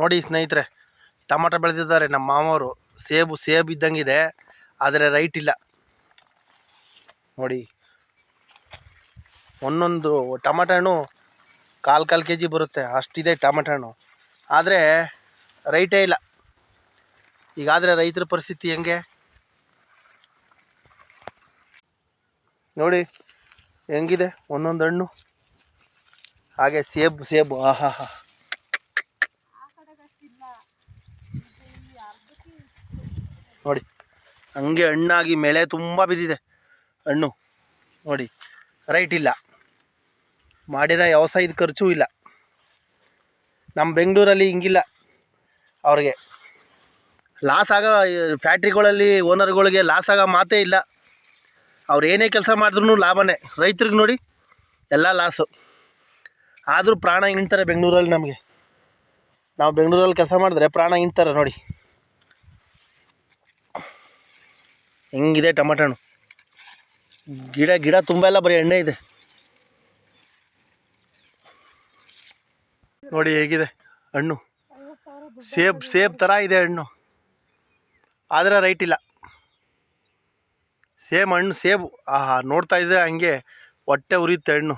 ನೋಡಿ ಸ್ನೇಹಿತರೆ, ಟೊಮಾಟೊ ಬೆಳೆದಿದ್ದಾರೆ ನಮ್ಮ ಮಾಮವರು. ಸೇಬು ಇದ್ದಂಗಿದೆ, ಆದರೆ ರೈಟ್ ಇಲ್ಲ ನೋಡಿ. ಒಂದೊಂದು ಟೊಮಾಟೊ ಹಣ್ಣು ಕಾಲು kg ಬರುತ್ತೆ, ಅಷ್ಟಿದೆ ಟೊಮಾಟೊ ಹಣ್ಣು, ಆದರೆ ರೈಟೇ ಇಲ್ಲ. ಈಗಾದರೆ ರೈತರ ಪರಿಸ್ಥಿತಿ ಹೆಂಗೆ ನೋಡಿ, ಹೆಂಗಿದೆ ಒಂದೊಂದು ಹಣ್ಣು. ಹಾಗೆ ಸೇಬು ಆಹಾ ನೋಡಿ, ಹಂಗೆ ಹಣ್ಣಾಗಿ ಮೇಳೆ ತುಂಬ ಬಿದ್ದಿದೆ ಹಣ್ಣು ನೋಡಿ. ರೈಟ್ ಇಲ್ಲ, ಮಾಡಿರೋ ವ್ಯವಸಾಯದ ಖರ್ಚು ಇಲ್ಲ. ನಮ್ಮ ಬೆಂಗಳೂರಲ್ಲಿ ಹಿಂಗಿಲ್ಲ, ಅವ್ರಿಗೆ ಲಾಸ್ ಆಗೋ ಫ್ಯಾಕ್ಟ್ರಿಗಳಲ್ಲಿ ಓನರ್ಗಳಿಗೆ ಲಾಸ್ ಆಗೋ ಮಾತೇ ಇಲ್ಲ. ಅವ್ರು ಏನೇ ಕೆಲಸ ಮಾಡಿದ್ರೂ ಲಾಭನೇ. ರೈತರಿಗೆ ನೋಡಿ ಎಲ್ಲ ಲಾಸು, ಆದರೂ ಪ್ರಾಣ ಹಿಂಡ್ತಾರೆ ಬೆಂಗಳೂರಲ್ಲಿ. ನಾವು ಬೆಂಗಳೂರಲ್ಲಿ ಕೆಲಸ ಮಾಡಿದ್ರೆ ಪ್ರಾಣ ಹಿಂಡ್ತಾರೆ ನೋಡಿ. ಹೆಂಗಿದೆ ಟೊಮಾಟೊ ಹಣ್ಣು, ಗಿಡ ತುಂಬ ಎಲ್ಲ ಬರೀ ಎಣ್ಣೆ ಇದೆ ನೋಡಿ. ಹೇಗಿದೆ ಹಣ್ಣು, ಸೇಬ್ ಥರ ಇದೆ ಹಣ್ಣು, ಆದರೆ ರೈಟ್ ಇಲ್ಲ. ಸೇಬು ಆಹಾ ನೋಡ್ತಾ ಇದ್ದರೆ ಹಂಗೆ ಹೊಟ್ಟೆ ಉರಿಯುತ್ತೆ ಹಣ್ಣು.